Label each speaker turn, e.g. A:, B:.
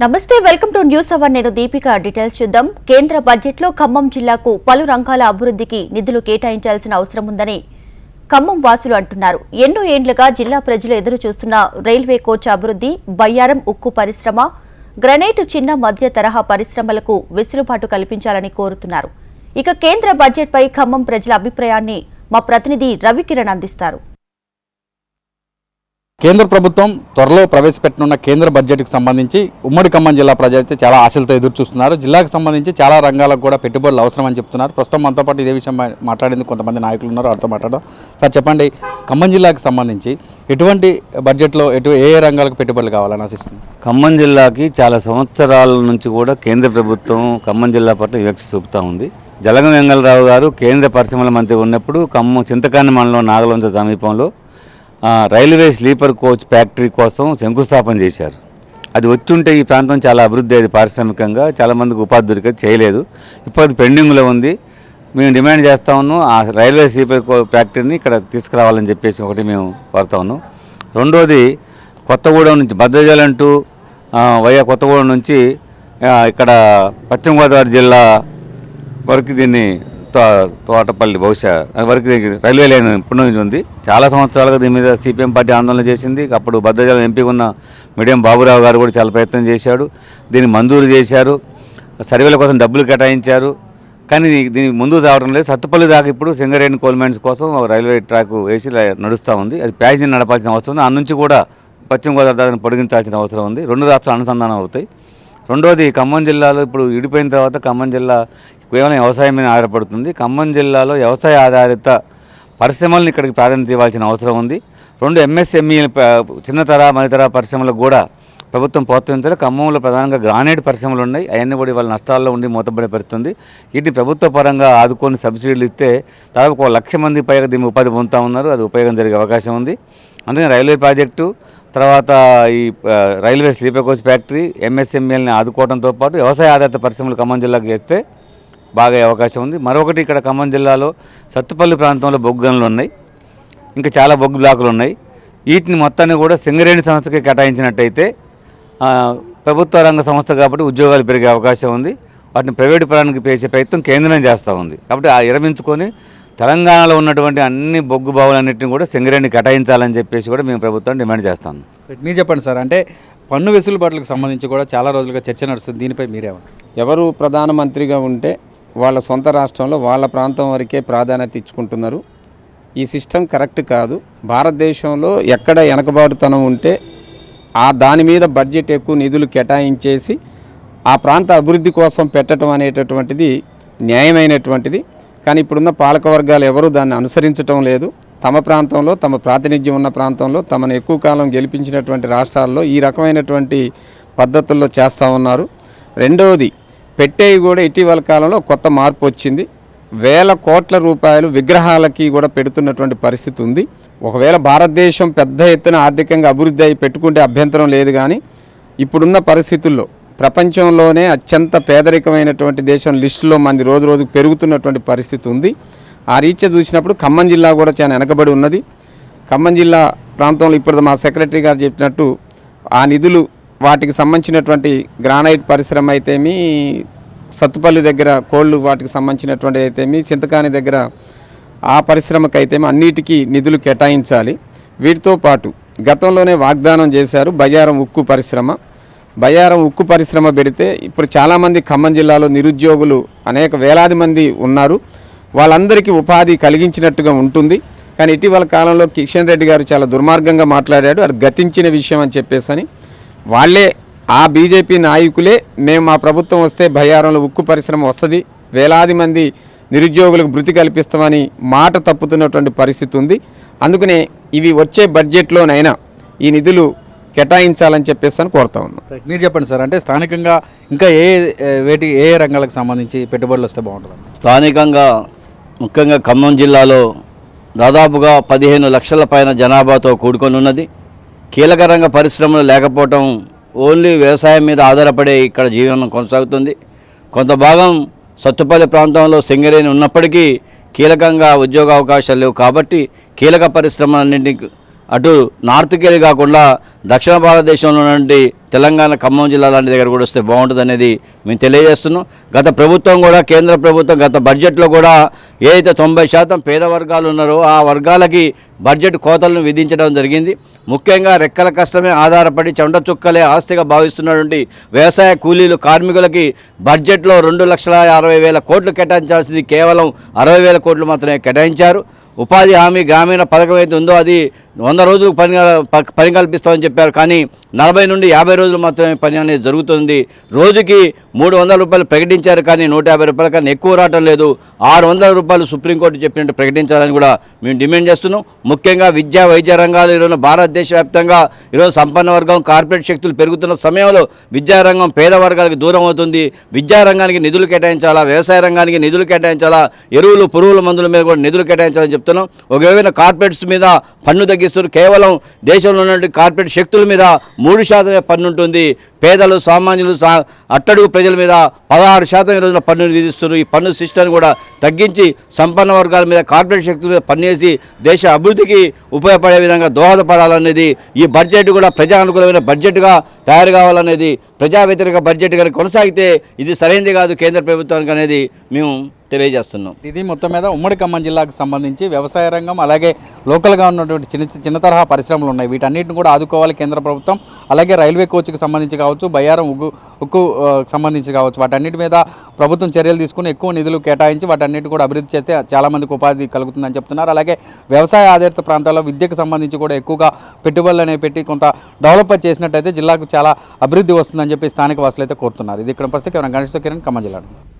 A: నమస్తే welcome to news hour నేను Deepika details చూద్దాం కేంద్ర బడ్జెట్లో ఖమ్మం జిల్లాకు పలు రంగాల అభివృద్ధికి నిధులు కేటాయించాల్సిన అవసరం ఉందని ఖమ్మం వాసులు అంటున్నారు ఎన్నో ఏండ్లుగా జిల్లా ప్రజలు ఎదురు చూస్తున్న రైల్వే కోచ్ అభివృద్ధి బయ్యారం ఉక్కు పరిశ్రమ గ్రనైట్ చిన్న మధ్య తరహా పరిశ్రమలకు వెసులుబాటు కల్పించాలని కోరుతున్నారు ఇక కేంద్ర బడ్జెట్పై ఖమ్మం ప్రజల అభిప్రాయాన్ని మా ప్రతినిధి రవికిరణ్ అందిస్తారు
B: కేంద్ర ప్రభుత్వం త్వరలో ప్రవేశపెట్టనున్న కేంద్ర బడ్జెట్కి సంబంధించి ఉమ్మడి ఖమ్మం జిల్లా ప్రజలైతే చాలా ఆశలతో ఎదురు చూస్తున్నారు. జిల్లాకు సంబంధించి చాలా రంగాలకు కూడా పెట్టుబడులు అవసరం అని చెప్తున్నారు. ప్రస్తుతం మనతో పాటు ఇదే విషయం మాట్లాడేందుకు కొంతమంది నాయకులు ఉన్నారు, వారితో మాట్లాడడం. సార్ చెప్పండి, ఖమ్మం జిల్లాకు సంబంధించి ఎటువంటి బడ్జెట్లో ఏ రంగాలకు పెట్టుబడులు కావాలని ఆశిస్తుంది?
C: ఖమ్మం జిల్లాకి చాలా సంవత్సరాల నుంచి కూడా కేంద్ర ప్రభుత్వం ఖమ్మం జిల్లా పట్ల వివక్ష చూపుతూ ఉంది. జలగం వెంగళరావు గారు కేంద్ర పరిశ్రమల మంత్రి ఉన్నప్పుడు ఖమ్మం చింతకాని మండలం నాగలంచ సమీపంలో రైల్వే స్లీపర్ కోచ్ ఫ్యాక్టరీ కోసం శంకుస్థాపన చేశారు. అది వచ్చుంటే ఈ ప్రాంతం చాలా అభివృద్ధి అయ్యేది, పారిశ్రామికంగా చాలామందికి ఉపాధి దొరికేది, చేయలేదు. ఇప్పుడు అది పెండింగ్లో ఉంది. మేము డిమాండ్ చేస్తూ ఉన్నాం ఆ రైల్వే స్లీపర్ ఫ్యాక్టరీని ఇక్కడ తీసుకురావాలని చెప్పేసి ఒకటి మేము కోరుతా ఉన్నాం. రెండోది కొత్తగూడెం నుంచి భద్రాచలం టు వయా కొత్తగూడెం నుంచి ఇక్కడ పశ్చిమ గోదావరి జిల్లా వరకు దీన్ని తోటపల్లి బహుశా వరకు రైల్వే లైన్ పునరుద్ధి ఉంది. చాలా సంవత్సరాలుగా దీని మీద సిపిఎం పార్టీ ఆందోళన చేసింది. అప్పుడు భద్రాచలం ఎంపీ ఉన్న మీడియం బాబురావు గారు కూడా చాలా ప్రయత్నం చేశాడు. దీన్ని మంజూరు చేశారు, సర్వేల కోసం డబ్బులు కేటాయించారు. కానీ దీనికి ముందుకు రావడం లేదు. సత్తుపల్లి దాకా ఇప్పుడు సింగరేణి కోల్ మైన్స్ కోసం రైల్వే ట్రాక్ వేసి నడుస్తూ ఉంది. అది ప్యాసింజర్ నడపాల్సిన అవసరం ఉంది. ఆ నుంచి కూడా పశ్చిమ గోదావరి దాన్ని పొడిగించాల్సిన అవసరం ఉంది. రెండు రాష్ట్రాలు అనుసంధానం అవుతాయి. రెండోది ఖమ్మం జిల్లాలో ఇప్పుడు విడిపోయిన తర్వాత ఖమ్మం జిల్లా కేవలం వ్యవసాయం మీద ఆధారపడుతుంది. ఖమ్మం జిల్లాలో వ్యవసాయ ఆధారిత పరిశ్రమలను ఇక్కడికి ప్రాధాన్యత ఇవ్వాల్సిన అవసరం ఉంది. రెండు ఎంఎస్ఎంఈ చిన్నతర మధ్యతర పరిశ్రమలకు కూడా ప్రభుత్వం ప్రోత్సహించాలి. ఖమ్మంలో ప్రధానంగా గ్రానైట్ పరిశ్రమలు ఉన్నాయి. అవన్నీ కూడా ఇవాళ నష్టాల్లో ఉండి మూతపడే పరిస్థితుంది. వీటిని ప్రభుత్వ పరంగా ఆదుకొని సబ్సిడీలు ఇస్తే దాదాపు 1,00,000 మంది పైగా దీన్ని ఉపాధి పొందుతూ ఉన్నారు. అది ఉపయోగం జరిగే అవకాశం ఉంది. అందుకని రైల్వే ప్రాజెక్టు తర్వాత ఈ రైల్వే స్లీపర్ కోచ్ ఫ్యాక్టరీ ఎంఎస్ఎంఈలని ఆదుకోవడంతో పాటు వ్యవసాయ ఆధారిత పరిశ్రమలు ఖమ్మం జిల్లాకు చేస్తే బాగా అవకాశం ఉంది. మరొకటి ఇక్కడ ఖమ్మం జిల్లాలో సత్తుపల్లి ప్రాంతంలో బొగ్గు గనులు ఉన్నాయి, ఇంకా చాలా బొగ్గు బ్లాకులు ఉన్నాయి. వీటిని మొత్తాన్ని కూడా సింగరేణి సంస్థకి కేటాయించినట్టయితే ప్రభుత్వ రంగ సంస్థ కాబట్టి ఉద్యోగాలు పెరిగే అవకాశం ఉంది. వాటిని ప్రైవేటు పరానికి చేసే ప్రయత్నం కేంద్రం చేస్తూ ఉంది. కాబట్టి విరమించుకొని తెలంగాణలో ఉన్నటువంటి అన్ని బొగ్గు బావులన్నింటినీ కూడా సింగరేణి కేటాయించాలని చెప్పేసి కూడా మేము ప్రభుత్వం డిమాండ్ చేస్తాం.
B: మీరు చెప్పండి సార్, అంటే పన్ను వెసులుబాట్లకు సంబంధించి కూడా చాలా రోజులుగా చర్చ నడుస్తుంది. దీనిపై మీరేమన్నా?
D: ఎవరు ప్రధానమంత్రిగా ఉంటే వాళ్ళ సొంత రాష్ట్రంలో వాళ్ళ ప్రాంతం వరకే ప్రాధాన్యత ఇచ్చుకుంటున్నారు. ఈ సిస్టమ్ కరెక్ట్ కాదు. భారతదేశంలో ఎక్కడ వెనకబాటుతనం ఉంటే దాని మీద బడ్జెట్ ఎక్కువ నిధులు కేటాయించేసి ఆ ప్రాంత అభివృద్ధి కోసం పెట్టడం అనేటటువంటిది న్యాయమైనటువంటిది. కానీ ఇప్పుడున్న పాలకవర్గాలు ఎవరూ దాన్ని అనుసరించడం లేదు. తమ ప్రాంతంలో తమ ప్రాతినిధ్యం ఉన్న ప్రాంతంలో తమను ఎక్కువ కాలం గెలిపించినటువంటి రాష్ట్రాల్లో ఈ రకమైనటువంటి పద్ధతుల్లో చేస్తూ ఉన్నారు. రెండవది పెట్టేవి కూడా ఇటీవల కాలంలో కొత్త మార్పు వచ్చింది. వేల కోట్ల రూపాయలు విగ్రహాలకి కూడా పెడుతున్నటువంటి పరిస్థితి ఉంది. ఒకవేళ భారతదేశం పెద్ద ఎత్తున ఆర్థికంగా అభివృద్ధి అయి పెట్టుకుంటే అభ్యంతరం లేదు. కానీ ఇప్పుడున్న పరిస్థితుల్లో ప్రపంచంలోనే అత్యంత పేదరికమైనటువంటి దేశం లిస్టులో మంది రోజు రోజుకు పెరుగుతున్నటువంటి పరిస్థితి ఉంది. ఆ రీత్యా చూసినప్పుడు ఖమ్మం జిల్లా కూడా చాలా వెనకబడి ఉన్నది. ఖమ్మం జిల్లా ప్రాంతంలో ఇప్పుడు మా సెక్రటరీ గారు చెప్పినట్టు ఆ నిధులు వాటికి సంబంధించినటువంటి గ్రానైట్ పరిశ్రమ అయితేమి, సత్తుపల్లి దగ్గర కోళ్ళు వాటికి సంబంధించినటువంటి అయితేమి, చింతకాని దగ్గర ఆ పరిశ్రమకైతేమి అన్నిటికీ నిధులు కేటాయించాలి. వీటితో పాటు గతంలోనే వాగ్దానం చేశారు బయ్యారం ఉక్కు పరిశ్రమ. బయ్యారం ఉక్కు పరిశ్రమ పెడితే ఇప్పుడు చాలామంది ఖమ్మం జిల్లాలో నిరుద్యోగులు అనేక వేలాది మంది ఉన్నారు. వాళ్ళందరికీ ఉపాధి కలిగించినట్టుగా ఉంటుంది. కానీ ఇటీవల కాలంలో కిషన్ రెడ్డి గారు చాలా దుర్మార్గంగా మాట్లాడాడు. అది గతించిన విషయం అని చెప్పేసి వాళ్ళే ఆ బీజేపీ నాయకులే మేము మా ప్రభుత్వం వస్తే బయ్యారంలో ఉక్కు పరిశ్రమ వస్తుంది, వేలాది మంది నిరుద్యోగులకు భృతి కల్పిస్తామని మాట తప్పుతున్నటువంటి పరిస్థితి ఉంది. అందుకనే ఇవి వచ్చే బడ్జెట్లోనైనా ఈ నిధులు కేటాయించాలని చెప్పేసి కోరుతా ఉన్నాం.
B: మీరు చెప్పండి సార్, అంటే స్థానికంగా ఇంకా ఏ రంగాలకు సంబంధించి పెట్టుబడులు వస్తే బాగుంటుంది?
E: స్థానికంగా ముఖ్యంగా ఖమ్మం జిల్లాలో దాదాపుగా 15 లక్షల పైన జనాభాతో కూడుకొని ఉన్నది. కీలక రంగ పరిశ్రమలు లేకపోవటం, ఓన్లీ వ్యవసాయం మీద ఆధారపడే ఇక్కడ జీవనం కొనసాగుతుంది. కొంత భాగం సత్తుపల్లి ప్రాంతంలో సింగరేణి ఉన్నప్పటికీ కీలకంగా ఉద్యోగ అవకాశాలు లేవు. కాబట్టి కీలక పరిశ్రమలన్నింటినీ అటు నార్త్కి వెళ్ళి కాకుండా దక్షిణ భారతదేశంలో నుండి తెలంగాణ ఖమ్మం జిల్లా లాంటి దగ్గర కూడా వస్తే బాగుంటుంది అనేది మేము తెలియజేస్తున్నాం. గత ప్రభుత్వం కూడా కేంద్ర ప్రభుత్వం గత బడ్జెట్లో కూడా ఏదైతే 90% పేద వర్గాలు ఉన్నారో ఆ వర్గాలకి బడ్జెట్ కోతలను విధించడం జరిగింది. ముఖ్యంగా రెక్కల కష్టమే ఆధారపడి చెమట చుక్కలే ఆస్తిగా భావిస్తున్నటువంటి వ్యవసాయ కూలీలు కార్మికులకి బడ్జెట్లో 2,60,000 కోట్లు కేటాయించాల్సింది కేవలం 60,000 కోట్లు మాత్రమే కేటాయించారు. ఉపాధి హామీ గ్రామీణ పథకం అయితే ఉందో అది 100 రోజులకు పని కల్పిస్తామని చెప్పారు. కానీ 40 నుండి 50 రోజులు మాత్రమే పని అనేది జరుగుతుంది. రోజుకి 300 రూపాయలు ప్రకటించారు, కానీ 150 రూపాయల కన్నా ఎక్కువ రావటం లేదు. 600 రూపాయలు సుప్రీంకోర్టు చెప్పినట్టు ప్రకటించాలని కూడా మేము డిమాండ్ చేస్తున్నాం. ముఖ్యంగా విద్యా వైద్య రంగాలు ఈరోజు భారతదేశ వ్యాప్తంగా ఈరోజు సంపన్న వర్గం కార్పొరేట్ శక్తులు పెరుగుతున్న సమయంలో విద్యారంగం పేద వర్గాలకు దూరం అవుతుంది. విద్యారంగానికి నిధులు కేటాయించాలా, వ్యవసాయ రంగానికి నిధులు కేటాయించాలా, ఎరువులు పురుగుల మందుల మీద కూడా నిధులు కేటాయించాలని చెప్తున్నాం. ఒకవేళ కార్పొరేట్స్ మీద పన్ను తగ్గిస్తారు, కేవలం దేశంలో ఉన్న కార్పొరేట్ శక్తుల మీద 3% పన్ను ఉంటుంది. పేదలు సామాన్యులు అట్టడుగు ప్రజల మీద 16% ఈ రోజున పన్నులు విధిస్తున్నారు. ఈ పన్ను సిస్టమ్ కూడా తగ్గించి సంపన్న వర్గాల మీద కార్పొరేట్ శక్తుల మీద పన్నేసి దేశ అభివృద్ధికి ఉపయోగపడే విధంగా దోహదపడాలనేది ఈ బడ్జెట్ కూడా ప్రజా అనుకూలమైన బడ్జెట్గా తయారు కావాలనేది. ప్రజా వ్యతిరేక బడ్జెట్ కనుక కొనసాగితే ఇది సరైనది కాదు కేంద్ర ప్రభుత్వానికి అనేది మేము తెలియజేస్తున్నాం.
B: ఇది మొత్తం మీద ఉమ్మడి ఖమ్మం జిల్లాకు సంబంధించి వ్యవసాయ రంగం అలాగే లోకల్గా ఉన్నటువంటి చిన్న తరహా పరిశ్రమలు ఉన్నాయి. వీటన్నిటిని కూడా ఆదుకోవాలి కేంద్ర ప్రభుత్వం. అలాగే రైల్వే కోచ్కి సంబంధించి కావచ్చు, బయ్యారం ఉక్కు సంబంధించి కావచ్చు, వాటన్నిటి మీద ప్రభుత్వం చర్యలు తీసుకుని ఎక్కువ నిధులు కేటాయించి వాటన్నిటి కూడా అభివృద్ధి చేస్తే చాలామందికి ఉపాధి కలుగుతుందని చెప్తున్నారు. అలాగే వ్యవసాయ ఆధారిత ప్రాంతాల్లో విద్యకు సంబంధించి కూడా ఎక్కువగా పెట్టుబడులు అనేవి పెట్టి కొంత డెవలప్ చేసినట్టయితే జిల్లాకు చాలా అభివృద్ధి వస్తుందని చెప్పి స్థానిక వాసులు అయితే కోరుతున్నారు. ఇది ఇక్కడ పరిస్థితి గణేష్ కిరణ్ ఖమ్మం జిల్లా.